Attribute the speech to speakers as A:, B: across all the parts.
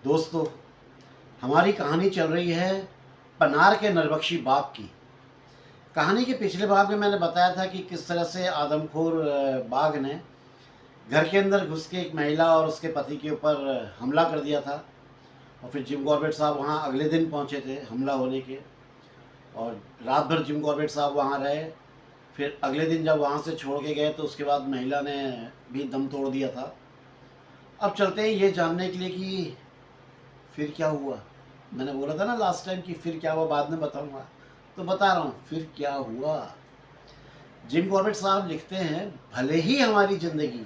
A: दोस्तों, हमारी कहानी चल रही है पनार के नरबख्शी बाग की। कहानी के पिछले भाग में मैंने बताया था कि किस तरह से आदमखोर बाघ ने घर के अंदर घुस के एक महिला और उसके पति के ऊपर हमला कर दिया था। और फिर जिम कॉर्बेट साहब वहाँ अगले दिन पहुँचे थे हमला होने के, और रात भर जिम कॉर्बेट साहब वहाँ रहे। फिर अगले दिन जब वहाँ से छोड़ के गए तो उसके बाद महिला ने भी दम तोड़ दिया था। अब चलते हैं ये जानने के लिए कि फिर क्या हुआ। मैंने बोला था ना लास्ट टाइम कि फिर क्या हुआ बाद में बताऊंगा, तो बता रहा हूँ फिर क्या हुआ। जिम कॉर्बेट साहब लिखते हैं, भले ही हमारी ज़िंदगी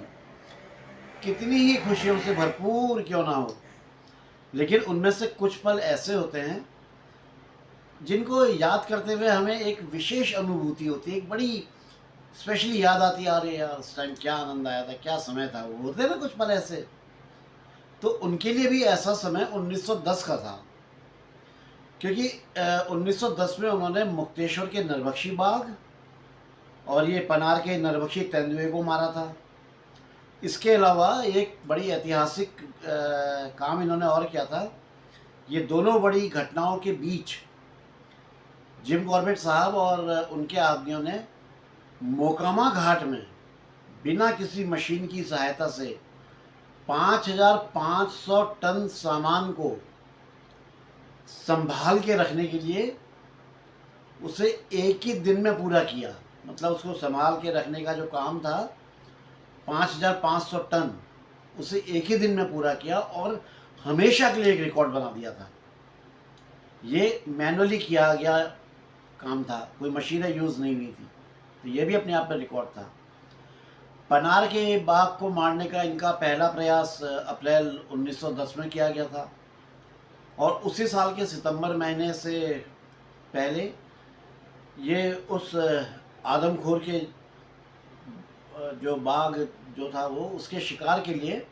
A: कितनी ही खुशियों से भरपूर क्यों ना हो, लेकिन उनमें से कुछ पल ऐसे होते हैं जिनको याद करते हुए हमें एक विशेष अनुभूति होती है, एक बड़ी स्पेशली याद आती है। अरे यार, उस टाइम क्या आनंद आया था, क्या समय था। वो होते हैं ना कुछ पल ऐसे। तो उनके लिए भी ऐसा समय 1910 का था, क्योंकि 1910 में उन्होंने मुक्तेश्वर के नरबख्शी बाग और ये पनार के नरबख्शी तेंदुए को मारा था। इसके अलावा एक बड़ी ऐतिहासिक काम इन्होंने और किया था। ये दोनों बड़ी घटनाओं के बीच जिम कॉर्बेट साहब और उनके आदमियों ने मोकामा घाट में बिना किसी मशीन की सहायता से 5,500 टन सामान को संभाल के रखने के लिए उसे एक ही दिन में पूरा किया। मतलब उसको संभाल के रखने का जो काम था 5,500 टन, उसे एक ही दिन में पूरा किया और हमेशा के लिए एक रिकॉर्ड बना दिया था। ये मैनुअली किया गया काम था, कोई मशीनें यूज़ नहीं हुई थी, तो ये भी अपने आप में रिकॉर्ड था। पनार के बाघ को मारने का इनका पहला प्रयास अप्रैल 1910 में किया गया था, और उसी साल के सितंबर महीने से पहले ये उस आदमखोर के जो बाघ जो था वो उसके शिकार के लिए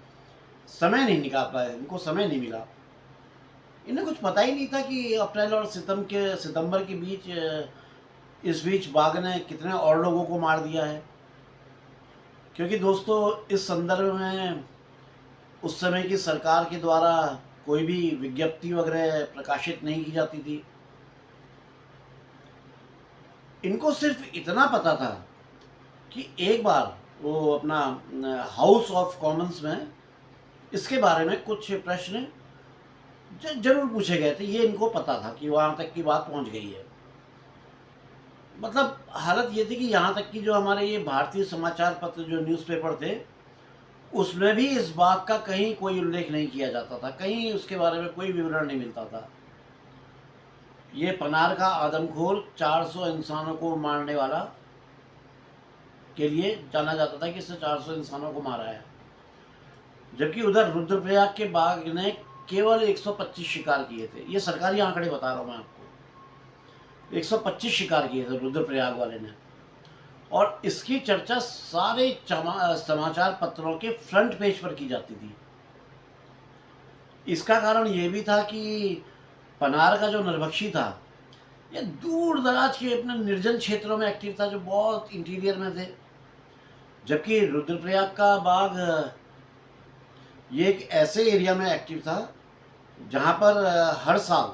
A: समय नहीं निकाल पाए। इनको समय नहीं मिला। इन्हें कुछ पता ही नहीं था कि अप्रैल और सितंबर के बीच इस बीच बाघ ने कितने और लोगों को मार दिया है। क्योंकि दोस्तों, इस संदर्भ में उस समय की सरकार के द्वारा कोई भी विज्ञप्ति वगैरह प्रकाशित नहीं की जाती थी। इनको सिर्फ इतना पता था कि एक बार वो अपना हाउस ऑफ कॉमन्स में इसके बारे में कुछ प्रश्न जरूर पूछे गए थे। ये इनको पता था कि वहाँ तक की बात पहुँच गई है। मतलब हालत ये थी कि यहाँ तक कि जो हमारे ये भारतीय समाचार पत्र जो न्यूज़पेपर थे, उसमें भी इस बात का कहीं कोई उल्लेख नहीं किया जाता था, कहीं उसके बारे में कोई विवरण नहीं मिलता था। ये पनार का आदमखोर 400 इंसानों को मारने वाला के लिए जाना जाता था कि इसने 400 इंसानों को मारा है, जबकि उधर रुद्रप्रयाग के बाघ ने केवल 125 शिकार किए थे। ये सरकारी आंकड़े बता रहा हूँ मैं आपको। 125 शिकार किए थे रुद्रप्रयाग वाले ने, और इसकी चर्चा सारे समाचार पत्रों के फ्रंट पेज पर की जाती थी। इसका कारण ये भी था कि पनार का जो नरबख्शी था ये दूर दराज के अपने निर्जन क्षेत्रों में एक्टिव था, जो बहुत इंटीरियर में थे, जबकि रुद्रप्रयाग का बाघ ये एक ऐसे एरिया में एक्टिव था जहाँ पर हर साल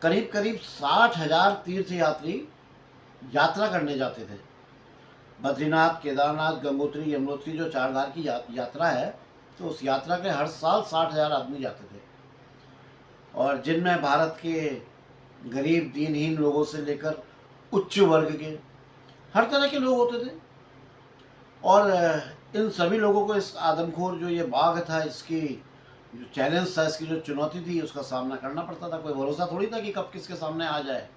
A: करीब करीब 60,000 तीर्थ यात्री यात्रा करने जाते थे। बद्रीनाथ, केदारनाथ, गंगोत्री, यमुनोत्री जो चारधाम की यात्रा है, तो उस यात्रा के हर साल 60,000 आदमी जाते थे, और जिनमें भारत के गरीब दीनहीन लोगों से लेकर उच्च वर्ग के हर तरह के लोग होते थे। और इन सभी लोगों को इस आदमखोर जो ये बाघ था, इसकी जो चैलेंज था, इसकी जो चुनौती थी, उसका सामना करना पड़ता था। कोई भरोसा थोड़ी था कि कब किसके सामने आ जाए।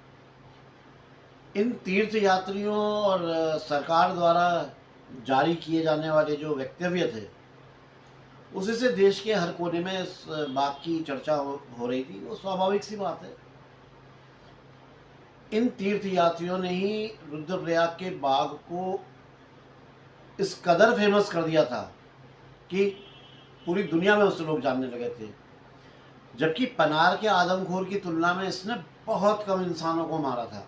A: इन तीर्थ यात्रियों और सरकार द्वारा जारी किए जाने वाले जो वक्तव्य थे, उसी से देश के हर कोने में इस बात की चर्चा हो रही थी। वो स्वाभाविक सी बात है। इन तीर्थ यात्रियों ने ही रुद्रप्रयाग के बाघ को इस कदर फेमस कर दिया था कि पूरी दुनिया में उससे लोग जानने लगे थे। जबकि पनार के आदमखोर की तुलना में इसने बहुत कम इंसानों को मारा था।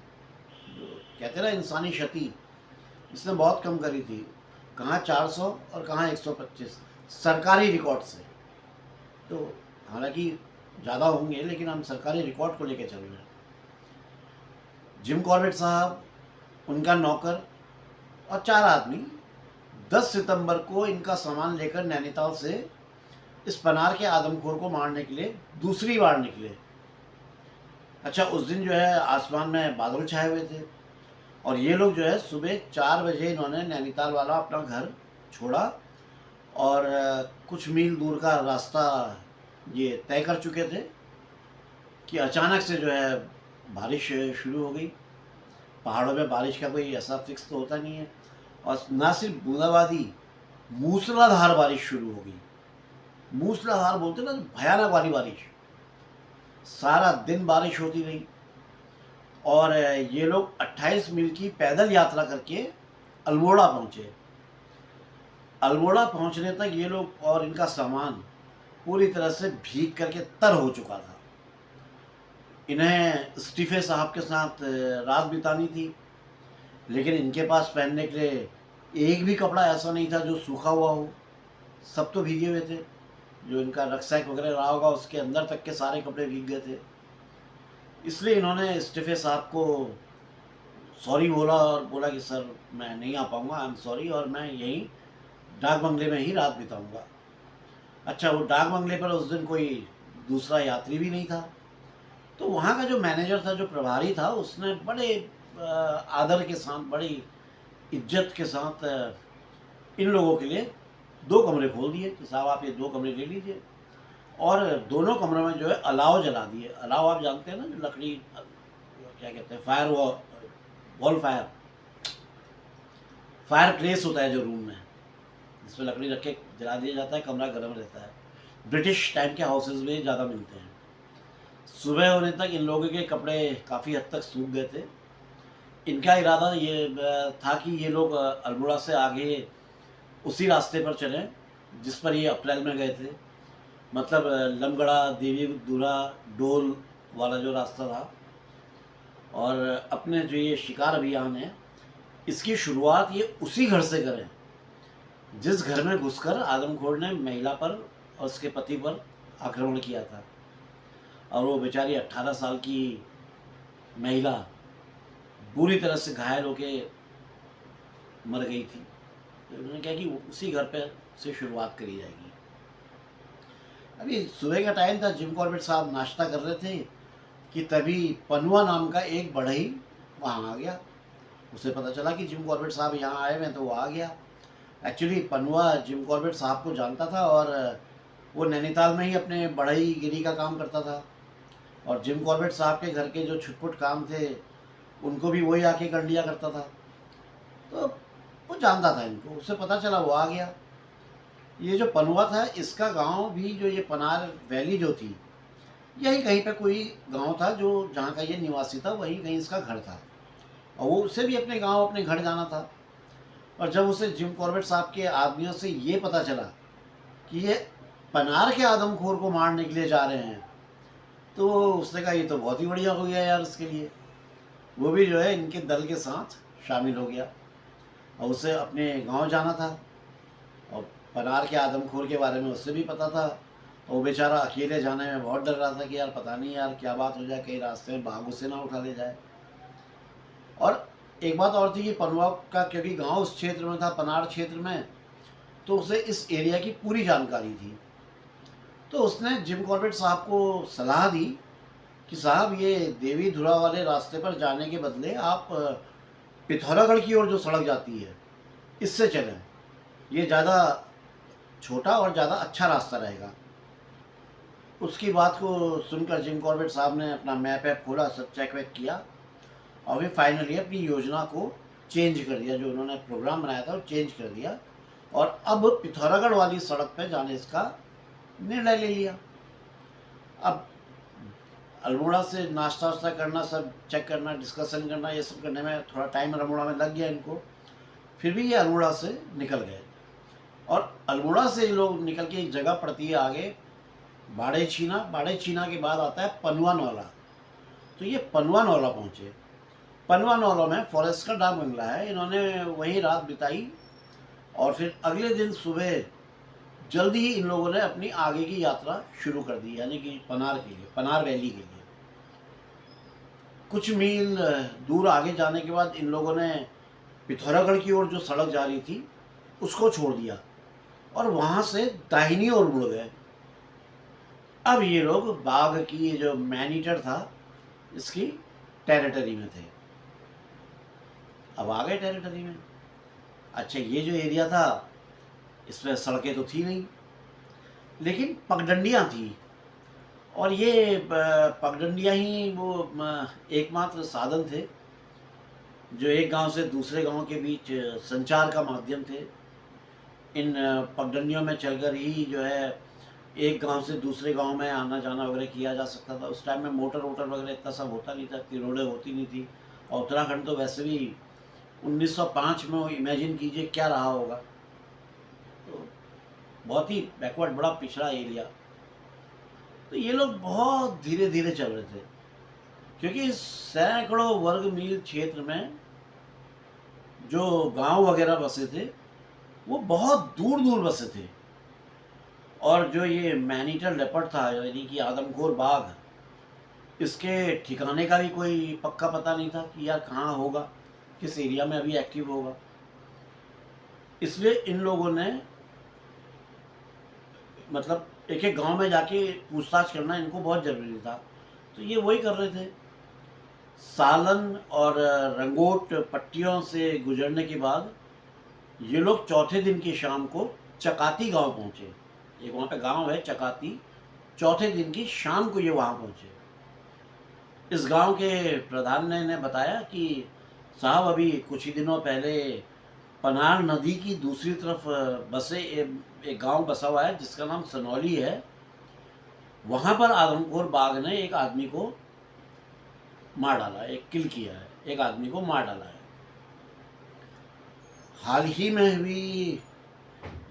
A: कहते ना इंसानी क्षति, इसने बहुत कम करी थी। कहाँ 400 और कहाँ 125 सरकारी रिकॉर्ड से। तो हालांकि ज़्यादा होंगे, लेकिन हम सरकारी रिकॉर्ड को लेकर चल रहे हैं। जिम कॉर्बेट साहब, उनका नौकर और 4 आदमी 10 सितंबर को इनका सामान लेकर नैनीताल से इस पनार के आदमखोर को मारने के लिए दूसरी बार निकले। अच्छा, उस दिन जो है आसमान में बादल छाए हुए थे और ये लोग जो है सुबह 4 बजे इन्होंने नैनीताल वाला अपना घर छोड़ा और कुछ मील दूर का रास्ता ये तय कर चुके थे कि अचानक से जो है बारिश शुरू हो गई। पहाड़ों में बारिश का कोई ऐसा फिक्स तो होता नहीं है, और ना सिर्फ बूंदाबांदी, मूसलाधार बारिश शुरू हो गई। मूसलाधार बोलते ना, भयानक वाली बारिश। सारा दिन बारिश होती रही और ये लोग 28 मील की पैदल यात्रा करके अल्मोड़ा पहुंचे। अल्मोड़ा पहुंचने तक ये लोग और इनका सामान पूरी तरह से भीग करके तर हो चुका था। इन्हें इस्तीफे साहब के साथ रात बितानी थी, लेकिन इनके पास पहनने के लिए एक भी कपड़ा ऐसा नहीं था जो सूखा हुआ हो। सब तो भीगे हुए थे। जो इनका रक्सैक वगैरह रहा होगा उसके अंदर तक के सारे कपड़े भीग गए थे। इसलिए इन्होंने इस्तीफे साहब को सॉरी बोला और बोला कि सर मैं नहीं आ पाऊँगा, आई एम सॉरी, और मैं यहीं डाक बंगले में ही रात बिताऊँगा। अच्छा, वो डाक बंगले पर उस दिन कोई दूसरा यात्री भी नहीं था, तो वहाँ का जो मैनेजर था, जो प्रभारी था, उसने बड़े आदर के साथ, बड़ी इज्जत के साथ इन लोगों के लिए 2 कमरे खोल दिए कि साहब आप ये 2 कमरे ले लीजिए, और दोनों कमरों में जो है अलाव जला दिए। अलाव आप जानते हैं ना, जो लकड़ी, क्या कहते हैं, फायर वॉल फायर प्लेस होता है जो रूम में, जिसमें लकड़ी रख के जला दिया जाता है, कमरा गर्म रहता है। ब्रिटिश टाइम के हाउसेज में ज़्यादा मिलते हैं। सुबह होने तक इन लोगों के कपड़े काफ़ी हद तक सूख गए थे। इनका इरादा ये था कि ये लोग अल्मोड़ा से आगे उसी रास्ते पर चलें जिस पर ये अप्रैल में गए थे, मतलब लमगड़ा, देवी दूरा, डोल वाला जो रास्ता था। और अपने जो ये शिकार अभियान है, इसकी शुरुआत ये उसी घर से करें जिस घर में घुसकर आदमखोर ने महिला पर और उसके पति पर आक्रमण किया था। और वो बेचारी 18 साल की महिला बुरी तरह से घायल होके मर गई थी। तो उन्होंने कहा कि उसी घर पे से शुरुआत करी जाएगी। अभी सुबह का टाइम था, जिम कॉर्बेट साहब नाश्ता कर रहे थे कि तभी पनुआ नाम का एक बढ़ई वहाँ आ गया। उसे पता चला कि जिम कॉर्बेट साहब यहाँ आए हुए हैं, तो वो आ गया। एक्चुअली पनुआ जिम कॉर्बेट साहब को जानता था और वो नैनीताल में ही अपने बढ़ई गिरी का काम करता था, और जिम कॉर्बेट साहब के घर के जो छुटपुट काम थे उनको भी वही आके कर लिया करता था। तो वो जानता था इनको, उसे पता चला, वो आ गया। ये जो पनुआ था, इसका गांव भी, जो ये पनार वैली जो थी, यही कहीं पे कोई गांव था जो जहाँ का ये निवासी था, वहीं कहीं इसका घर था, और वो उसे भी अपने गांव, अपने घर जाना था। और जब उसे जिम कॉर्बेट साहब के आदमियों से ये पता चला कि ये पनार के आदमखोर को मारने के लिए जा रहे हैं, तो उसने कहा ये तो बहुत ही बढ़िया हो गया यार इसके लिए। वो भी जो है इनके दल के साथ शामिल हो गया और उसे अपने गांव जाना था, और पनार के आदमखोर के बारे में उससे भी पता था। और वो बेचारा अकेले जाने में बहुत डर रहा था कि यार पता नहीं यार क्या बात हो जाए, कहीं रास्ते में बाघ उसे ना उठा ले जाए। और एक बात और थी कि पनुआ का, क्योंकि गांव उस क्षेत्र में था, पनार क्षेत्र में, तो उसे इस एरिया की पूरी जानकारी थी। तो उसने जिम कॉर्बेट साहब को सलाह दी कि साहब ये देवी धुरा वाले रास्ते पर जाने के बदले आप पिथौरागढ़ की ओर जो सड़क जाती है इससे चलें, ये ज़्यादा छोटा और ज़्यादा अच्छा रास्ता रहेगा। उसकी बात को सुनकर जिम कॉर्बेट साहब ने अपना मैप ऐप खोला, सब चेक वेक किया, और फिर फाइनली अपनी योजना को चेंज कर दिया। जो उन्होंने प्रोग्राम बनाया था वो चेंज कर दिया, और अब पिथौरागढ़ वाली सड़क पर जाने इसका निर्णय ले लिया। अब अल्मोड़ा से नाश्ता वास्ता करना, सब चेक करना, डिस्कशन करना, ये सब करने में थोड़ा टाइम अल्मोड़ा में लग गया इनको। फिर भी ये अल्मोड़ा से निकल गए, और अल्मोड़ा से लोग निकल के एक जगह पड़ती है आगे, बाड़े छीना के बाद आता है पनुआ नौला। तो ये पनुआ नौला पहुँचे। पनुआ नौला में फॉरेस्ट का डाक बंगला है, इन्होंने वहीं रात बिताई, और फिर अगले दिन सुबह जल्दी ही इन लोगों ने अपनी आगे की यात्रा शुरू कर दी, यानी कि पनार के लिए, पनार वैली के लिए। कुछ मील दूर आगे जाने के बाद इन लोगों ने पिथौरागढ़ की ओर जो सड़क जा रही थी उसको छोड़ दिया और वहाँ से दाहिनी ओर मुड़ गए। अब ये लोग बाघ की ये जो मैनीटर था इसकी टेरिटरी में थे। अब आ गए टेरिटरी में। अच्छा, ये जो एरिया था इसमें सड़कें तो थी नहीं, लेकिन पगडंडियाँ थी, और ये पगडंडियाँ ही वो एकमात्र साधन थे जो एक गांव से दूसरे गांव के बीच संचार का माध्यम थे। इन पगडंडियों में चलकर ही जो है एक गांव से दूसरे गांव में आना जाना वगैरह किया जा सकता था। उस टाइम में मोटर वोटर वगैरह इतना सब होता नहीं था, इतनी रोडें होती नहीं थी। और उत्तराखंड तो वैसे भी 1905 में इमेजिन कीजिए क्या रहा होगा। तो बहुत ही बैकवर्ड, बड़ा पिछड़ा एरिया। तो ये लोग बहुत धीरे धीरे चल रहे थे, क्योंकि सैकड़ों वर्ग मील क्षेत्र में जो गांव वगैरह बसे थे वो बहुत दूर दूर बसे थे। और जो ये मैनीटर लेपर्ड था, यानी कि आदमखोर बाघ, इसके ठिकाने का भी कोई पक्का पता नहीं था कि यार कहाँ होगा, किस एरिया में अभी एक्टिव होगा। इसलिए इन लोगों ने मतलब एक एक गांव में जाके पूछताछ करना इनको बहुत ज़रूरी था। तो ये वही कर रहे थे। सालन और रंगोट पट्टियों से गुजरने के बाद ये लोग चौथे दिन की शाम को चकाती गांव पहुंचे। एक वहाँ पे गांव है चकाती। चौथे दिन की शाम को ये वहाँ पहुंचे। इस गांव के प्रधान ने बताया कि साहब अभी कुछ ही दिनों पहले पनार नदी की दूसरी तरफ बसे एक गांव बसा हुआ है जिसका नाम सनौली है। वहाँ पर आदमखोर बाघ ने एक आदमी को मार डाला, एक किल किया है, एक आदमी को मार डाला है। हाल ही में भी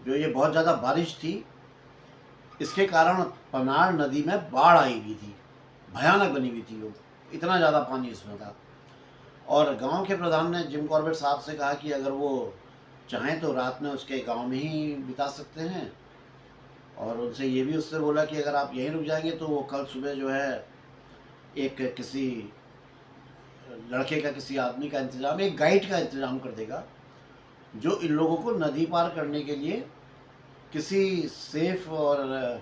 A: जो ये बहुत ज़्यादा बारिश थी, इसके कारण पनार नदी में बाढ़ आई हुई थी, भयानक बनी हुई थी वो, इतना ज़्यादा पानी इसमें था। और गांव के प्रधान ने जिम कॉर्बेट साहब से कहा कि अगर वो चाहें तो रात में उसके गांव में ही बिता सकते हैं, और उनसे ये भी उससे बोला कि अगर आप यहीं रुक जाएंगे तो वो कल सुबह जो है एक किसी लड़के का, किसी आदमी का इंतज़ाम, एक गाइड का इंतज़ाम कर देगा जो इन लोगों को नदी पार करने के लिए किसी सेफ और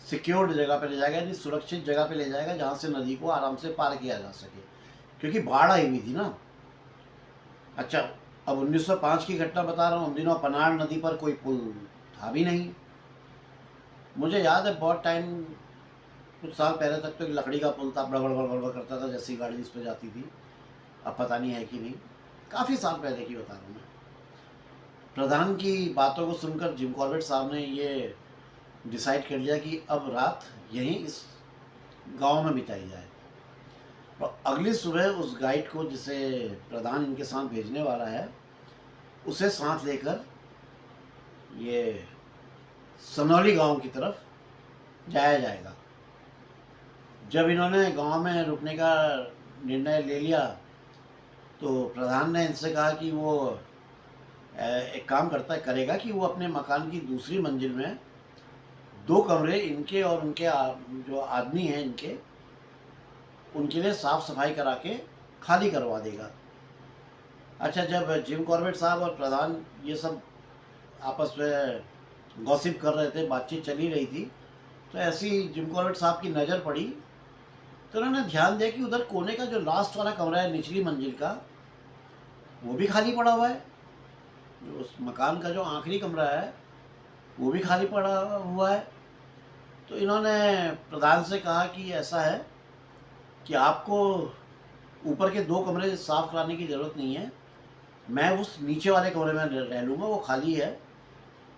A: सिक्योर्ड जगह पे ले जाएगा, यानी सुरक्षित जगह पे ले जाएगा जहाँ से नदी को आराम से पार किया जा सके, क्योंकि बाढ़ आई हुई थी ना। अच्छा, अब 1905 की घटना बता रहा हूँ। उन दिनों पनार नदी पर कोई पुल था भी नहीं। मुझे याद है बहुत टाइम, कुछ साल पहले तक तो एक लकड़ी का पुल था, बड़बड़ बड़बड़ करता था जैसी गाड़ी जिस पर जाती थी। अब पता नहीं है कि नहीं, काफ़ी साल पहले की बता रहा हूँ मैं। प्रधान की बातों को सुनकर जिम कॉर्बेट साहब ने ये डिसाइड कर लिया कि अब रात यहीं इस गांव में बिताई जाए। और अगली सुबह उस गाइड को, जिसे प्रधान इनके साथ भेजने वाला है, उसे साथ लेकर ये सनौली गांव की तरफ जाया जाएगा। जब इन्होंने गांव में रुकने का निर्णय ले लिया तो प्रधान ने इनसे कहा कि वो एक काम करेगा कि वो अपने मकान की दूसरी मंजिल में 2 कमरे इनके और उनके जो आदमी हैं इनके, उनके लिए साफ़ सफाई करा के खाली करवा देगा। अच्छा, जब जिम कॉर्बेट साहब और प्रधान ये सब आपस में गॉसिप कर रहे थे, बातचीत चली रही थी, तो ऐसी जिम कॉर्बेट साहब की नज़र पड़ी तो उन्होंने ध्यान दिया कि उधर कोने का जो लास्ट वाला कमरा है निचली मंजिल का, वो भी खाली पड़ा हुआ है। जो उस मकान का जो आखिरी कमरा है वो भी खाली पड़ा हुआ है। तो इन्होंने प्रधान से कहा कि ऐसा है कि आपको ऊपर के 2 कमरे साफ़ कराने की ज़रूरत नहीं है, मैं उस नीचे वाले कमरे में रह लूँगा, वो खाली है,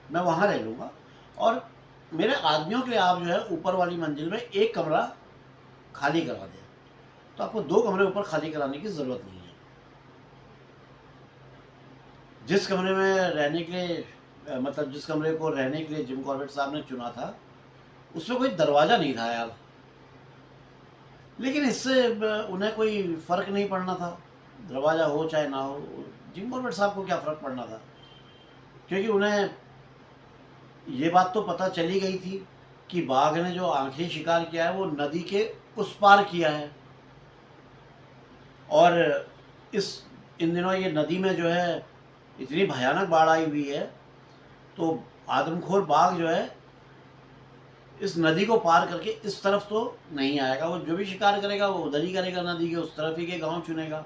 A: मैं वहाँ रह लूँगा, और मेरे आदमियों के लिए आप जो है ऊपर वाली मंजिल में 1 कमरा खाली करवा दें, तो आपको 2 कमरे ऊपर खाली कराने की ज़रूरत नहीं है। जिस कमरे में रहने के लिए मतलब जिस कमरे को रहने के लिए जिम कॉर्बेट साहब ने चुना था उसमें कोई दरवाज़ा नहीं था यार, लेकिन इससे उन्हें कोई फ़र्क नहीं पड़ना था, दरवाज़ा हो चाहे ना हो। जिम कॉर्बेट साहब को क्या फ़र्क पड़ना था, क्योंकि उन्हें ये बात तो पता चली गई थी कि बाघ ने जो आखिरी शिकार किया है वो नदी के उस पार किया है। और इस इन दिनों ये नदी में जो है इतनी भयानक बाढ़ आई हुई है, तो आदमखोर बाघ जो है इस नदी को पार करके इस तरफ तो नहीं आएगा। वो जो भी शिकार करेगा वो उधर ही करेगा, नदी के उस तरफ ही के गांव चुनेगा।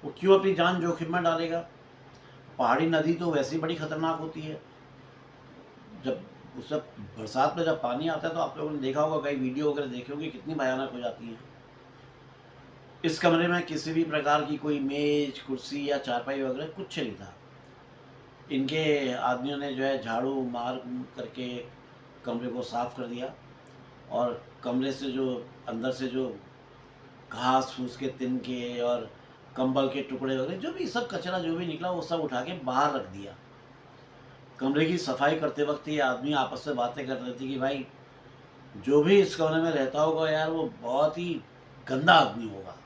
A: वो क्यों अपनी जान जोखिम में डालेगा? पहाड़ी नदी तो वैसे ही बड़ी खतरनाक होती है। जब उस बरसात में जब पानी आता है तो आप लोगों ने देखा होगा, कई वीडियो वगैरह देखे होंगे, कितनी भयानक हो जाती है। इस कमरे में किसी भी प्रकार की कोई मेज, कुर्सी या चारपाई वगैरह कुछ नहीं था। इनके आदमियों ने जो है झाड़ू मार करके कमरे को साफ़ कर दिया, और कमरे से जो अंदर से जो घास फूस के तिनके और कंबल के टुकड़े वगैरह जो भी सब कचरा जो भी निकला वो सब उठा के बाहर रख दिया। कमरे की सफाई करते वक्त ये आदमी आपस में बातें कर रहे थे कि भाई जो भी इस कमरे में रहता होगा यार वो बहुत ही गंदा आदमी होगा।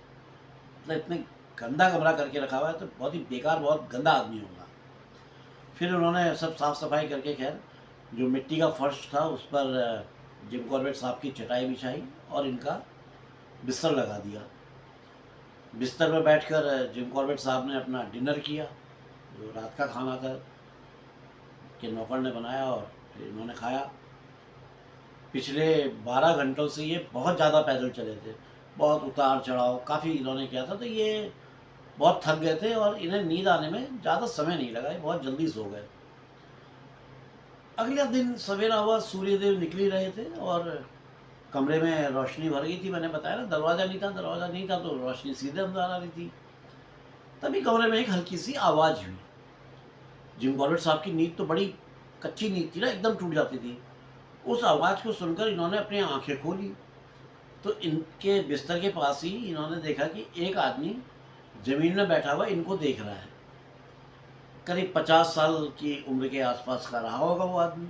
A: मतलब इतने गंदा कमरा करके रखा हुआ है तो बहुत ही बेकार, बहुत गंदा आदमी होगा। फिर उन्होंने सब साफ़ सफाई करके खैर जो मिट्टी का फर्श था उस पर जिम कॉर्बेट साहब की चटाई बिछाई और इनका बिस्तर लगा दिया। बिस्तर पर बैठकर जिम कॉर्बेट साहब ने अपना डिनर किया, जो रात का खाना था कि नौकर ने बनाया और फिर इन्होंने खाया। पिछले 12 घंटों से ये बहुत ज़्यादा पैदल चले थे, बहुत उतार चढ़ाव काफ़ी इन्होंने किया था, तो ये बहुत थक गए थे और इन्हें नींद आने में ज़्यादा समय नहीं लगा, ये बहुत जल्दी सो गए। अगले दिन सवेरा हुआ, सूर्यदेव निकल ही रहे थे और कमरे में रोशनी भर गई थी। मैंने बताया ना दरवाज़ा नहीं था तो रोशनी सीधे अंदर आ रही थी। तभी कमरे में एक हल्की सी आवाज़ हुई। जिम कॉर्बेट साहब की नींद तो बड़ी कच्ची नींद थी ना, एकदम टूट जाती थी। उस आवाज़ को सुनकर इन्होंने अपनी आंखें खोली तो इनके बिस्तर के पास ही इन्होंने देखा कि एक आदमी ज़मीन में बैठा हुआ इनको देख रहा है। करीब 50 साल की उम्र के आसपास का रहा होगा वो आदमी,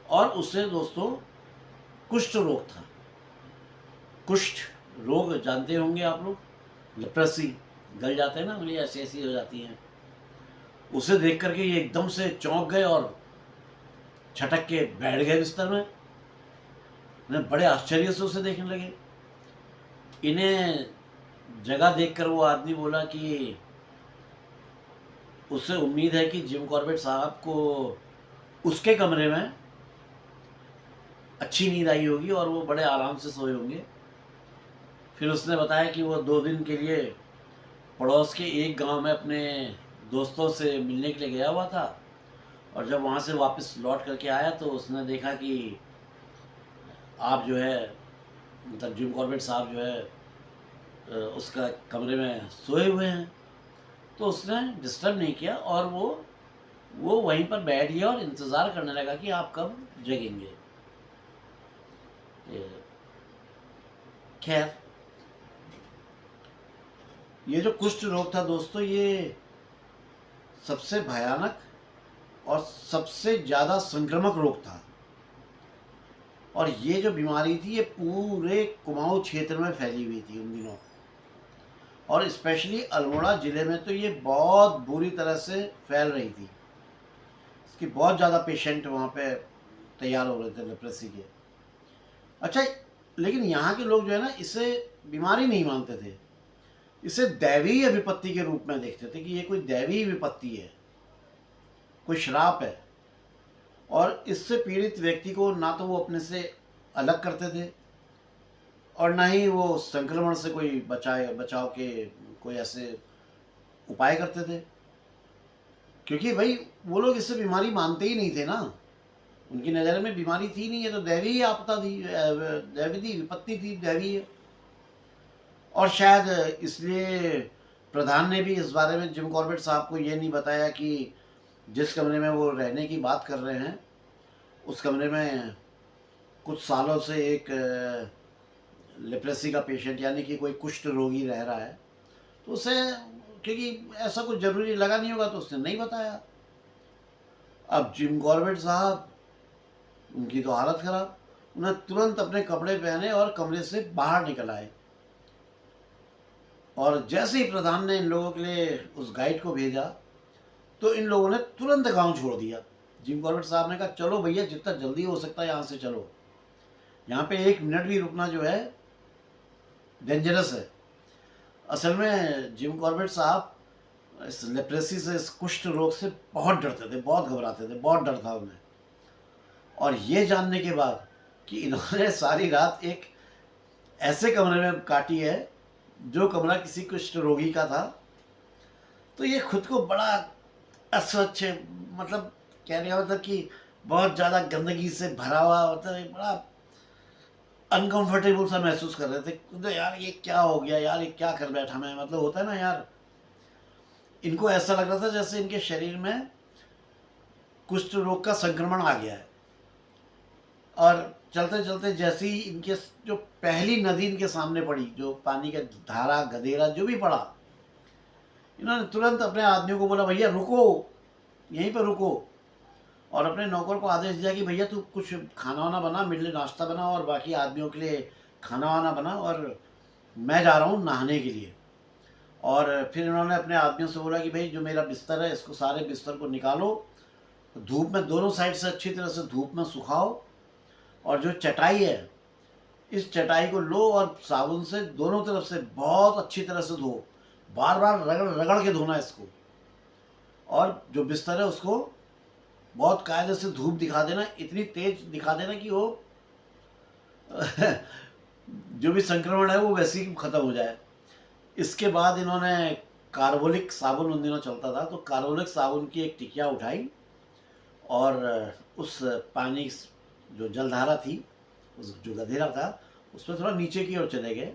A: और उससे दोस्तों कुष्ठ रोग था। कुष्ठ रोग जानते होंगे आप लोग, लेप्रेसी, गल जाते हैं ना, उंगली ऐसी ऐसी हो जाती हैं। उसे देख करके ये एकदम से चौंक गए और छटक के बैठ गए बिस्तर में। उन्हें बड़े आश्चर्य से उसे देखने लगे। इन्हें जगह देखकर वो आदमी बोला कि उससे उम्मीद है कि जिम कॉर्बेट साहब को उसके कमरे में अच्छी नींद आई होगी और वो बड़े आराम से सोए होंगे। फिर उसने बताया कि वो 2 दिन के लिए पड़ोस के एक गांव में अपने दोस्तों से मिलने के लिए गया हुआ था, और जब वहाँ से वापस लौट करके आया तो उसने देखा कि आप जो है मतलब जिम कॉर्बेट साहब जो है उसका कमरे में सोए हुए हैं। तो उसने डिस्टर्ब नहीं किया और वो वहीं पर बैठ गया और इंतज़ार करने लगा कि आप कब जगेंगे। खैर, ये जो कुष्ठ रोग था दोस्तों, ये सबसे भयानक और सबसे ज़्यादा संक्रामक रोग था, और ये जो बीमारी थी ये पूरे कुमाऊं क्षेत्र में फैली हुई थी उन दिनों, और स्पेशली अल्मोड़ा ज़िले में तो ये बहुत बुरी तरह से फैल रही थी। इसके बहुत ज़्यादा पेशेंट वहाँ पे तैयार हो रहे थे लेप्रेसी के। अच्छा, लेकिन यहाँ के लोग जो है ना इसे बीमारी नहीं मानते थे, इसे दैवीय विपत्ति के रूप में देखते थे कि ये कोई दैवीय विपत्ति है, कोई श्राप है। और इससे पीड़ित व्यक्ति को ना तो वो अपने से अलग करते थे और ना ही वो संक्रमण से कोई बचाव के कोई ऐसे उपाय करते थे, क्योंकि भाई वो लोग इससे बीमारी मानते ही नहीं थे ना। उनकी नज़र में बीमारी थी नहीं, ये तो दैवीय आपदा थी, दैवीय विपत्ति थी, दैवीय। और शायद इसलिए प्रधान ने भी इस बारे में जिम कॉर्बेट साहब को ये नहीं बताया कि जिस कमरे में वो रहने की बात कर रहे हैं उस कमरे में कुछ सालों से एक लेप्रेसी का पेशेंट यानी कि कोई कुष्ठ रोगी रह रहा है। तो उसे क्योंकि ऐसा कुछ ज़रूरी लगा नहीं होगा तो उसने नहीं बताया। अब जिम कॉर्बेट साहब, उनकी तो हालत ख़राब, उन्हें तुरंत अपने कपड़े पहने और कमरे से बाहर निकल आए। और जैसे ही प्रधान ने इन लोगों के लिए उस गाइड को भेजा तो इन लोगों ने तुरंत गांव छोड़ दिया, जिम कॉर्बेट साहब ने कहा चलो भैया जितना जल्दी हो सकता है यहाँ से चलो, यहाँ पे 1 मिनट भी रुकना जो है डेंजरस है। असल में जिम कॉर्बेट साहब इस लेप्रेसी से, इस कुष्ठ रोग से बहुत डरते थे, बहुत घबराते थे, बहुत डर था उन्हें। और ये जानने के बाद कि इन्होंने सारी रात एक ऐसे कमरे में काटी है जो कमरा किसी कुष्ठ रोगी का था, तो ये खुद को बड़ा अस्वच्छ, मतलब कहने का मतलब कि बहुत ज़्यादा गंदगी से भरा हुआ, मतलब बड़ा अनकंफर्टेबल सा महसूस कर रहे थे। तो यार ये क्या हो गया यार, ये क्या कर बैठा मैं, मतलब होता है ना यार, इनको ऐसा लग रहा था जैसे इनके शरीर में कुष्ठ रोग का संक्रमण आ गया है। और चलते चलते जैसे ही इनके जो पहली नदी इनके सामने पड़ी, जो पानी का धारा गधेरा जो भी पड़ा, इन्होंने तुरंत अपने आदमियों को बोला भैया रुको, यहीं पर रुको, और अपने नौकर को आदेश दिया कि भैया तू कुछ खाना वाना बना, मेरे लिए नाश्ता बना और बाकी आदमियों के लिए खाना वाना बना, और मैं जा रहा हूँ नहाने के लिए। और फिर इन्होंने अपने आदमियों से बोला कि भाई जो मेरा बिस्तर है इसको, सारे बिस्तर को निकालो, धूप में दोनों साइड से अच्छी तरह से धूप में सुखाओ, और जो चटाई है इस चटाई को लो और साबुन से दोनों तरफ से बहुत अच्छी तरह से धो, बार बार रगड़ रगड़ के धोना इसको, और जो बिस्तर है उसको बहुत कायदे से धूप दिखा देना, इतनी तेज दिखा देना कि वो जो भी संक्रमण है वो वैसे ही खत्म हो जाए। इसके बाद इन्होंने कार्बोलिक साबुन उन दिनों चलता था, तो कार्बोलिक साबुन की एक टिकिया उठाई और उस पानी जो जलधारा थी, उस जो गधेरा था, उसमें थोड़ा नीचे की ओर चले गए।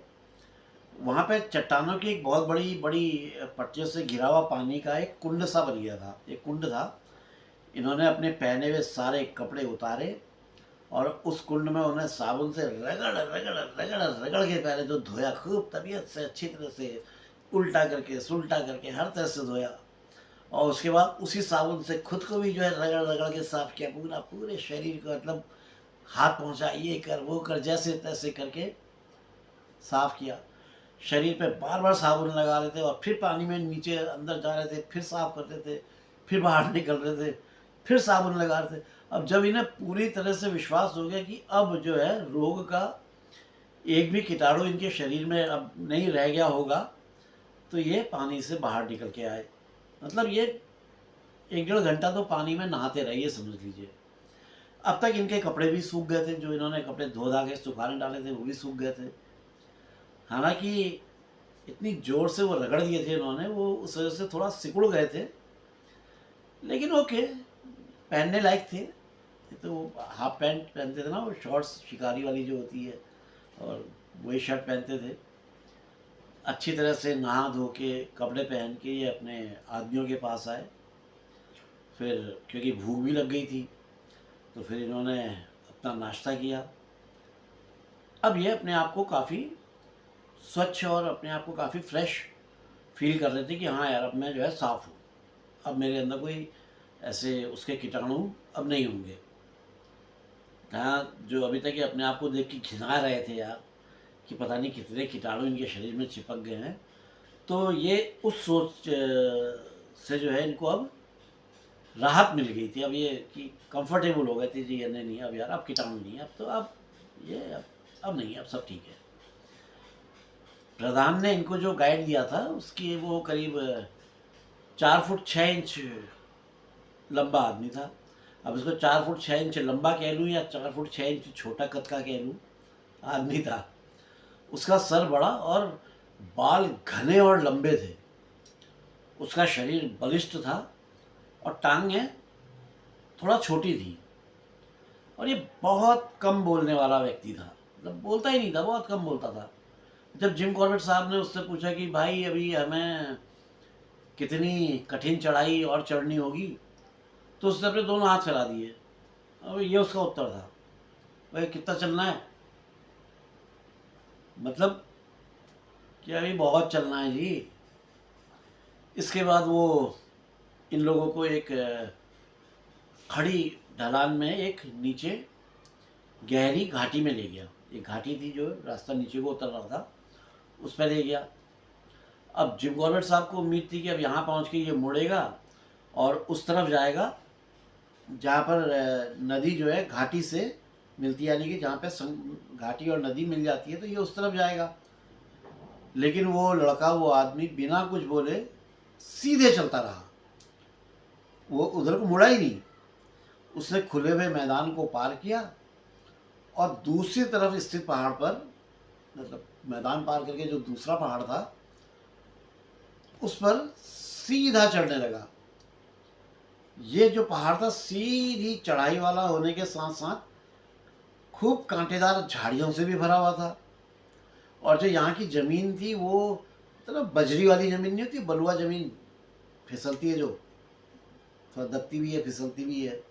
A: वहाँ पे चट्टानों की एक बहुत बड़ी बड़ी पट्टियों से घिरा हुआ पानी का एक कुंड सा बन गया था, एक कुंड था। इन्होंने अपने पहने हुए सारे कपड़े उतारे और उस कुंड में उन्हें साबुन से रगड़ रगड़ रगड़ रगड़ के पहले तो धोया, खूब तबीयत से अच्छी तरह से, उल्टा करके सुल्टा करके हर तरह से धोया, और उसके बाद उसी साबुन से खुद को भी जो है रगड़ रगड़ के साफ किया, पूरा पूरे शरीर को, मतलब हाथ पहुँचा, ये कर वो कर, जैसे तैसे करके साफ किया। शरीर पे बार बार साबुन लगा रहे थे और फिर पानी में नीचे अंदर जा रहे थे, फिर साफ करते थे, फिर बाहर निकल रहे थे, फिर साबुन लगा रहे थे। अब जब इन्हें पूरी तरह से विश्वास हो गया कि अब जो है रोग का एक भी कीटाणु इनके शरीर में अब नहीं रह गया होगा, तो ये पानी से बाहर निकल के आए। मतलब ये 1-1.5 घंटा तो पानी में नहाते रहे, ये समझ लीजिए। अब तक इनके कपड़े भी सूख गए थे, जो इन्होंने कपड़े धो धा के सुखाने डाले थे वो भी सूख गए थे। हालांकि इतनी ज़ोर से वो रगड़ दिए थे इन्होंने, वो उस वजह से थोड़ा सिकुड़ गए थे, लेकिन ओके, पहनने लायक थे। तो वो हाफ पैंट पहनते थे ना, वो शॉर्ट्स शिकारी वाली जो होती है, और वही शर्ट पहनते थे। अच्छी तरह से नहा धो के कपड़े पहन के ये अपने आदमियों के पास आए। फिर क्योंकि भूख भी लग गई थी, तो फिर इन्होंने अपना नाश्ता किया। अब ये अपने आप को काफ़ी स्वच्छ और अपने आप को काफ़ी फ्रेश फील कर रहे थे कि हाँ यार अब मैं जो है साफ़ हूँ, अब मेरे अंदर कोई ऐसे उसके कीटाणु अब नहीं होंगे। हाँ, जो अभी तक ये अपने आप को देख के घिना रहे थे यार कि पता नहीं कितने कीटाणु इनके शरीर में चिपक गए हैं, तो ये उस सोच से जो है इनको अब राहत मिल गई थी। अब ये कि कंफर्टेबल हो गए थे जी, नहीं नहीं अब यार अब कीटाणु नहीं है, अब तो अब ये अब नहीं, अब सब ठीक है। प्रधान ने इनको जो गाइड दिया था उसकी, वो करीब 4 फुट 6 इंच लंबा आदमी था। अब इसको 4 फुट 6 इंच लंबा कह लूँ या 4 फुट 6 इंच छोटा कद का कह लूँ, आदमी था। उसका सर बड़ा और बाल घने और लंबे थे, उसका शरीर बलिष्ठ था और टांगें थोड़ा छोटी थी, और ये बहुत कम बोलने वाला व्यक्ति था, मतलब बोलता ही नहीं था, बहुत कम बोलता था। जब जिम कॉर्बेट साहब ने उससे पूछा कि भाई अभी हमें कितनी कठिन चढ़ाई और चढ़नी होगी, तो उसने अपने दोनों हाथ फैला दिए। अब ये उसका उत्तर था, भाई कितना चलना है, मतलब कि अभी बहुत चलना है जी। इसके बाद वो इन लोगों को एक खड़ी ढलान में एक नीचे गहरी घाटी में ले गया। एक घाटी थी जो रास्ता नीचे को उतर रहा था, उस पर ले गया। अब जिम कॉर्बेट साहब को उम्मीद थी कि अब यहाँ पहुँच के ये मुड़ेगा और उस तरफ जाएगा, जहाँ पर नदी जो है घाटी से मिलती है, यानी कि जहाँ पे घाटी और नदी मिल जाती है, तो ये उस तरफ जाएगा। लेकिन वो लड़का, वो आदमी बिना कुछ बोले सीधे चलता रहा, वो उधर को मुड़ा ही नहीं। उसने खुले हुए मैदान को पार किया और दूसरी तरफ स्थित पहाड़ पर, मतलब मैदान पार करके जो दूसरा पहाड़ था उस पर सीधा चढ़ने लगा। ये जो पहाड़ था सीधी चढ़ाई वाला होने के साथ साथ खूब कांटेदार झाड़ियों से भी भरा हुआ था। और जो यहाँ की ज़मीन थी वो मतलब बजरी वाली ज़मीन नहीं होती, बलुआ ज़मीन फिसलती है, जो थोड़ा दबती भी है फिसलती भी है,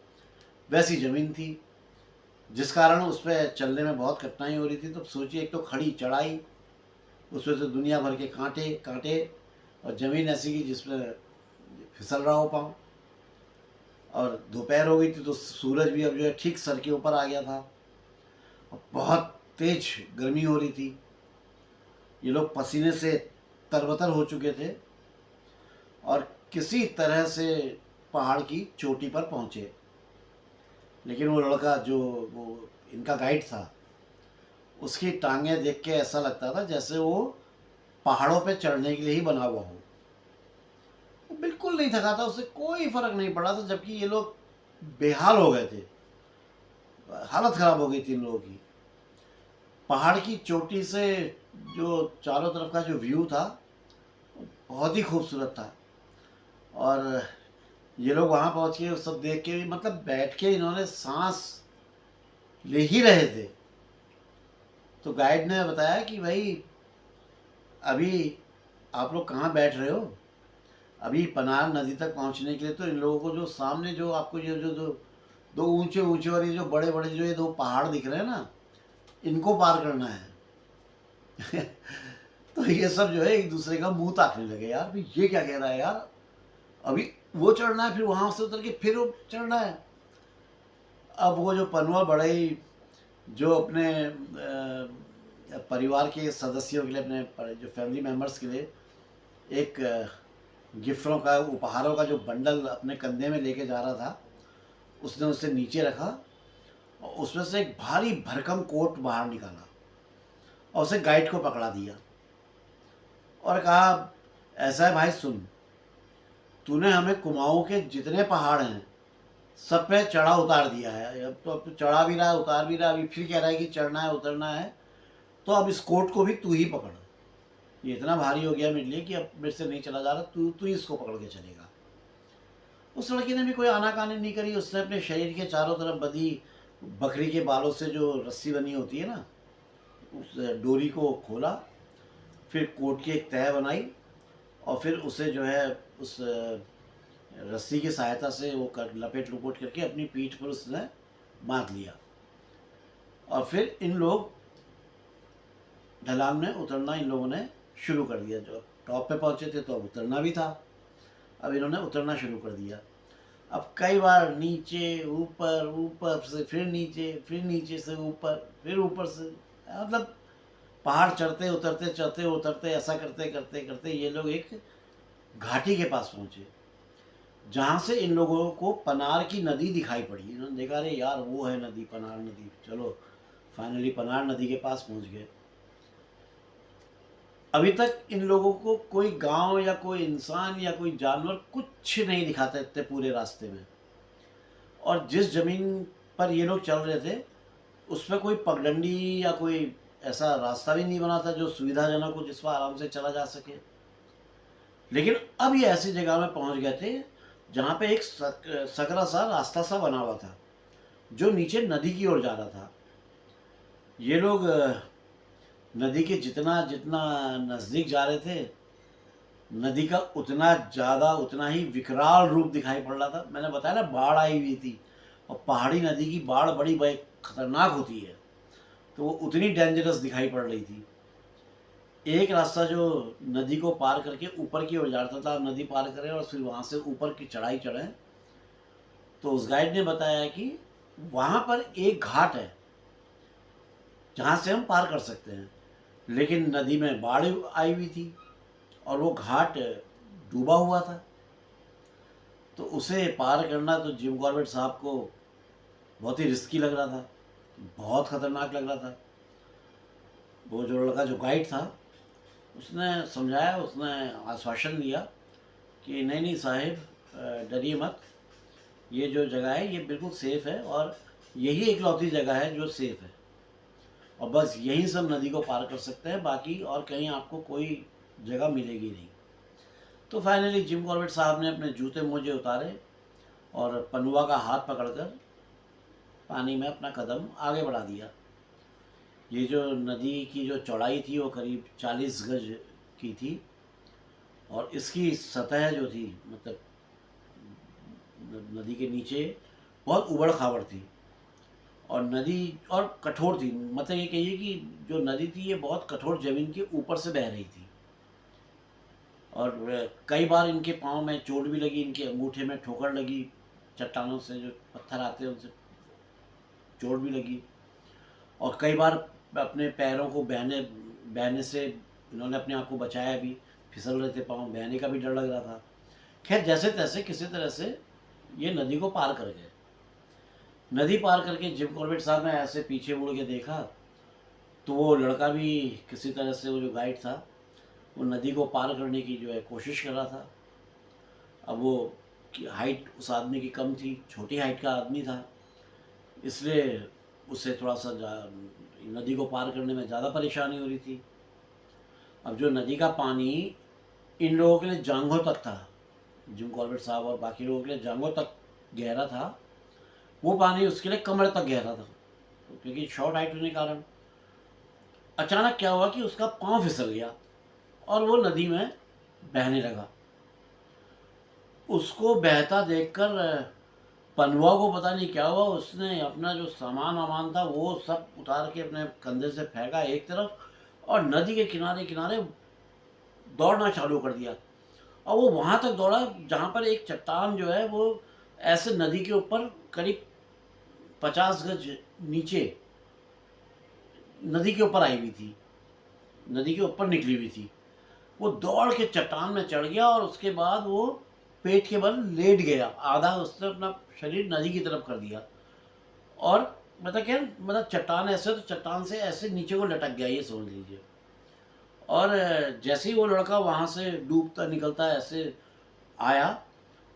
A: वैसी ज़मीन थी, जिस कारण उस पर चलने में बहुत कठिनाई हो रही थी। तो सोचिए, एक तो खड़ी चढ़ाई, उसमें से दुनिया भर के कांटे कांटे, और ज़मीन ऐसी की जिसमें फिसल रहा हो पाँव। और दोपहर हो गई थी तो सूरज भी अब जो है ठीक सर के ऊपर आ गया था और बहुत तेज गर्मी हो रही थी। ये लोग पसीने से तरबतर हो चुके थे और किसी तरह से पहाड़ की चोटी पर पहुँचे। लेकिन वो लड़का जो वो इनका गाइड था, उसकी टांगें देख के ऐसा लगता था जैसे वो पहाड़ों पे चढ़ने के लिए ही बना हुआ हो। वो बिल्कुल नहीं थका था, उससे कोई फर्क नहीं पड़ा था, जबकि ये लोग बेहाल हो गए थे, हालत खराब हो गई थी इन लोगों की। पहाड़ की चोटी से जो चारों तरफ का जो व्यू था बहुत ही खूबसूरत था। और ये लोग वहाँ पहुँच के सब देख के भी, मतलब बैठ के इन्होंने सांस ले ही रहे थे। तो गाइड ने बताया कि भाई अभी आप लोग कहाँ बैठ रहे हो, अभी पनार नदी तक पहुँचने के लिए तो इन लोगों को जो सामने जो आपको ये जो जो दो ऊंचे ऊंचे और ये जो बड़े बड़े जो ये दो पहाड़ दिख रहे हैं ना, इनको पार करना है। तो ये सब जो है एक दूसरे का मुंह ताकने लगे, यार भाई ये क्या कह रहा है यार, अभी वो चढ़ना है फिर वहाँ से उतर के फिर वो चढ़ना है। अब वो जो पनवा बढ़ई जो अपने परिवार के सदस्यों के लिए, अपने जो फैमिली मेम्बर्स के लिए एक गिफ्टों का, उपहारों का जो बंडल अपने कंधे में लेके जा रहा था, उसने उसे नीचे रखा और उसमें से एक भारी भरकम कोट बाहर निकाला और उसे गाइड को पकड़ा दिया और कहा, ऐसा है भाई सुन, तूने हमें कुमाऊं के जितने पहाड़ हैं सब पे चढ़ा उतार दिया है, अब चढ़ा भी रहा है उतार भी रहा है, अभी फिर कह रहा है कि चढ़ना है उतरना है, तो अब इस कोट को भी तू ही पकड़, ये इतना भारी हो गया मेरे लिए कि अब मेरे से नहीं चला जा रहा, तू तू ही इसको पकड़ के चलेगा। उस लड़की ने भी कोई आनाकानी नहीं करी, उसने अपने शरीर के चारों तरफ बंधी बकरी के बालों से जो रस्सी बनी होती है ना, उस डोरी को खोला, फिर कोट की एक तह बनाई और फिर उसे जो है उस रस्सी की सहायता से वो कर लपेट लुपोट करके अपनी पीठ पर उसने बांध लिया। और फिर इन लोग ढलान में उतरना इन लोगों ने शुरू कर दिया। जो टॉप पे पहुंचे थे तो अब उतरना भी था, अब इन्होंने उतरना शुरू कर दिया। अब कई बार नीचे ऊपर, ऊपर से फिर नीचे, फिर नीचे से ऊपर, फिर ऊपर से, मतलब पहाड़ चढ़ते उतरते ऐसा करते करते करते ये लोग एक घाटी के पास पहुंचे, जहाँ से इन लोगों को पनार की नदी दिखाई पड़ी। इन्होंने देखा, अरे यार वो है नदी, पनार नदी, चलो फाइनली पनार नदी के पास पहुंच गए। अभी तक इन लोगों को कोई गांव या कोई इंसान या कोई जानवर कुछ नहीं दिखाते थे पूरे रास्ते में, और जिस जमीन पर ये लोग चल रहे थे उस पर कोई पगडंडी या कोई ऐसा रास्ता भी नहीं बना था जो सुविधाजनक हो, जिस पर आराम से चला जा सके। लेकिन अब ये ऐसी जगह में पहुंच गए थे जहाँ पे एक सकरा सा रास्ता सा बना हुआ था जो नीचे नदी की ओर जा रहा था। ये लोग नदी के जितना जितना नज़दीक जा रहे थे, नदी का उतना ज़्यादा, उतना ही विकराल रूप दिखाई पड़ रहा था। मैंने बताया ना, बाढ़ आई हुई थी, और पहाड़ी नदी की बाढ़ बड़ी खतरनाक होती है, तो वो उतनी डेंजरस दिखाई पड़ रही थी। एक रास्ता जो नदी को पार करके ऊपर की ओर जाता था, नदी पार करें और फिर वहाँ से ऊपर की चढ़ाई चढ़ें, तो उस गाइड ने बताया कि वहाँ पर एक घाट है जहाँ से हम पार कर सकते हैं, लेकिन नदी में बाढ़ आई हुई थी और वो घाट डूबा हुआ था। तो उसे पार करना तो जिम कॉर्बेट साहब को बहुत ही रिस्की लग रहा था, बहुत ख़तरनाक लग रहा था। वो जो लड़का जो गाइड था उसने समझाया, उसने आश्वासन दिया कि नहीं नहीं साहिब, डरिए मत, ये जो जगह है ये बिल्कुल सेफ़ है और यही इकलौती जगह है जो सेफ़ है और बस यहीं से हम नदी को पार कर सकते हैं, बाकी और कहीं आपको कोई जगह मिलेगी नहीं। तो फाइनली जिम कॉर्बेट साहब ने अपने जूते मोजे उतारे और पनुआ का हाथ पकड़कर पानी में अपना कदम आगे बढ़ा दिया। ये जो नदी की जो चौड़ाई थी वो करीब 40 गज की थी और इसकी सतह जो थी, मतलब नदी के नीचे बहुत उबड़ खाबड़ थी और नदी और कठोर थी। मतलब ये कहिए कि जो नदी थी ये बहुत कठोर ज़मीन के ऊपर से बह रही थी और कई बार इनके पाँव में चोट भी लगी, इनके अंगूठे में ठोकर लगी, चट्टानों से जो पत्थर आते हैं उनसे चोट भी लगी और कई बार अपने पैरों को बहने से इन्होंने अपने आप को बचाया भी, फिसल रहे थे पाँव, बहने का भी डर लग रहा था। खैर जैसे तैसे किसी तरह से ये नदी को पार कर गए। नदी पार करके जिम कॉर्बेट साहब ने ऐसे पीछे मुड़ के देखा तो वो लड़का भी किसी तरह से, वो जो गाइड था वो नदी को पार करने की जो है कोशिश कर रहा था। अब वो हाइट उस आदमी की कम थी, छोटी हाइट का आदमी था, इसलिए उससे थोड़ा सा नदी को पार करने में ज़्यादा परेशानी हो रही थी। अब जो नदी का पानी इन लोगों के लिए जांघों तक था, जिम कॉर्बेट साहब और बाकी लोगों के लिए जांघों तक गहरा था, वो पानी उसके लिए कमर तक गहरा था, क्योंकि शॉर्ट हाइट होने के कारण। अचानक क्या हुआ कि उसका पाँव फिसल गया और वो नदी में बहने लगा। उसको बहता देखकर पनवा को पता नहीं क्या हुआ, उसने अपना जो सामान वामान था वो सब उतार के अपने कंधे से फेंका एक तरफ और नदी के किनारे किनारे दौड़ना चालू कर दिया। और वो वहाँ तक दौड़ा जहाँ पर एक चट्टान जो है वो ऐसे नदी के ऊपर करीब 50 गज नीचे नदी के ऊपर आई हुई थी, नदी के ऊपर निकली हुई थी। वो दौड़ के चट्टान में चढ़ गया और उसके बाद वो पेट के बल लेट गया, आधा उसने अपना शरीर नदी की तरफ कर दिया और मतलब क्या, मतलब चट्टान ऐसे, तो चट्टान से ऐसे नीचे को लटक गया, ये समझ लीजिए। और जैसे ही वो लड़का वहाँ से डूबता निकलता ऐसे आया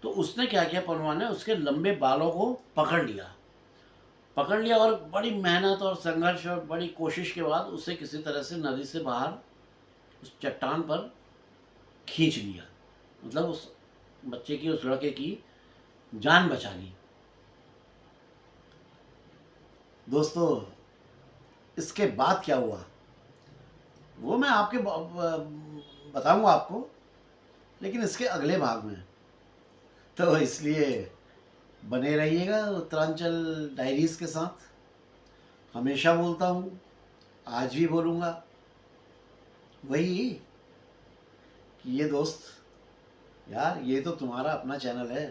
A: तो उसने क्या किया, पनवा ने उसके लंबे बालों को पकड़ लिया और बड़ी मेहनत और संघर्ष और बड़ी कोशिश के बाद उसे किसी तरह से नदी से बाहर उस चट्टान पर खींच लिया। मतलब उस बच्चे की, उस लड़के की जान बचा ली। दोस्तों इसके बाद क्या हुआ वो मैं आपके बताऊंगा आपको, लेकिन इसके अगले भाग में, तो इसलिए बने रहिएगा उत्तरांचल डायरीज़ के साथ। हमेशा बोलता हूँ, आज भी बोलूँगा वही कि ये दोस्त यार, ये तो तुम्हारा अपना चैनल है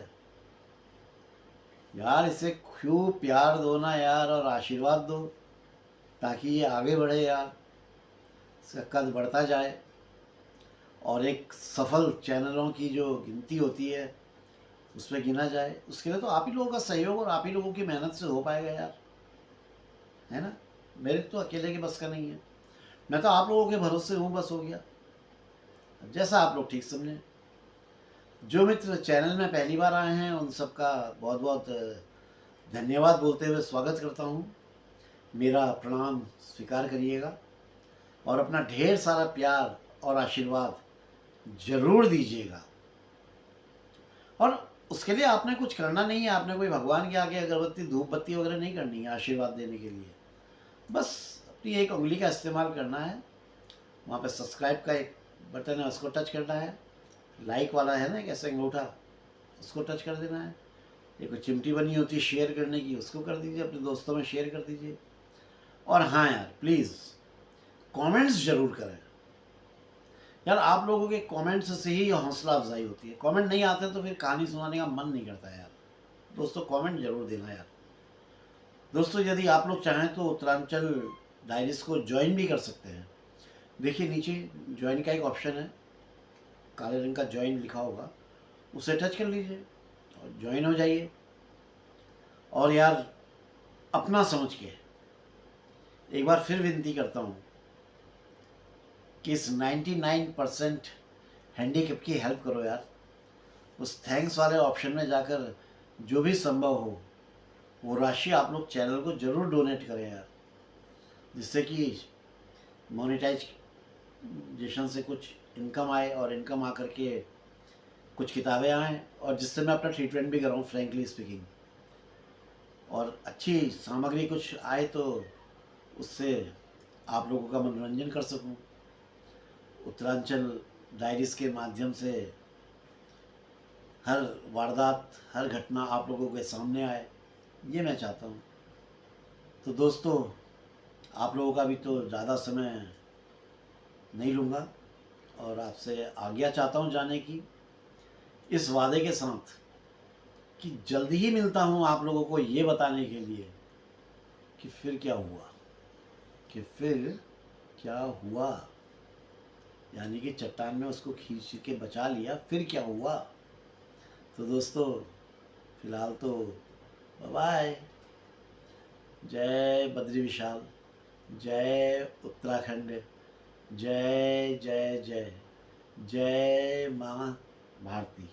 A: यार, इसे खूब प्यार दो ना यार और आशीर्वाद दो ताकि ये आगे बढ़े यार, इसका कद बढ़ता जाए और एक सफल चैनलों की जो गिनती होती है उसमें गिना जाए। उसके लिए तो आप ही लोगों का सहयोग और आप ही लोगों की मेहनत से हो पाएगा यार, है ना। मेरे तो अकेले के बस का नहीं है, मैं तो आप लोगों के भरोसे हूँ, बस हो गया, जैसा आप लोग ठीक समझें। जो मित्र चैनल में पहली बार आए हैं उन सबका बहुत बहुत धन्यवाद बोलते हुए स्वागत करता हूँ। मेरा प्रणाम स्वीकार करिएगा और अपना ढेर सारा प्यार और आशीर्वाद जरूर दीजिएगा। और उसके लिए आपने कुछ करना नहीं है, आपने कोई भगवान के आगे अगरबत्ती धूप बत्ती वगैरह नहीं करनी है आशीर्वाद देने के लिए। बस अपनी एक उंगली का इस्तेमाल करना है, वहाँ पे सब्सक्राइब का एक बटन है उसको टच करना है, लाइक वाला है ना एक ऐसे अंगूठा, उसको टच कर देना है, एक कोई चिमटी बनी होती है शेयर करने की, उसको कर दीजिए, अपने दोस्तों में शेयर कर दीजिए। और हाँ यार प्लीज़ कमेंट्स ज़रूर करें यार, आप लोगों के कमेंट्स से ही हौसला अफजाई होती है। कमेंट नहीं आते तो फिर कहानी सुनाने का मन नहीं करता यार। दोस्तों कमेंट जरूर देना यार। दोस्तों यदि आप लोग चाहें तो उत्तरांचल डायरीज़ को ज्वाइन भी कर सकते हैं। देखिए नीचे ज्वाइन का एक ऑप्शन है, काले रंग का ज्वाइन लिखा होगा, उसे टच कर लीजिए और ज्वाइन हो जाइए। और यार अपना समझ के एक बार फिर विनती करता हूँ कि इस 99% हैंडीकैप की हेल्प करो यार। उस थैंक्स वाले ऑप्शन में जाकर जो भी संभव हो वो राशि आप लोग चैनल को ज़रूर डोनेट करें यार, जिससे कि मोनेटाइजेशन से कुछ इनकम आए और इनकम आकर के कुछ किताबें आएँ और जिससे मैं अपना ट्रीटमेंट भी कराऊँ फ्रैंकली स्पीकिंग, और अच्छी सामग्री कुछ आए तो उससे आप लोगों का मनोरंजन कर सकूं। उत्तरांचल डायरीज़ के माध्यम से हर वारदात, हर घटना आप लोगों के सामने आए, ये मैं चाहता हूँ। तो दोस्तों, आप लोगों का भी तो ज़्यादा समय नहीं लूँगा और आपसे आज्ञा चाहता हूँ जाने की, इस वादे के साथ कि जल्दी ही मिलता हूँ आप लोगों को ये बताने के लिए कि फिर क्या हुआ, कि फिर क्या हुआ, यानी कि चट्टान में उसको खींच के बचा लिया, फिर क्या हुआ। तो दोस्तों फिलहाल तो बाय। जय बद्री विशाल, जय उत्तराखंड, जय जय जय, जय माँ भारती।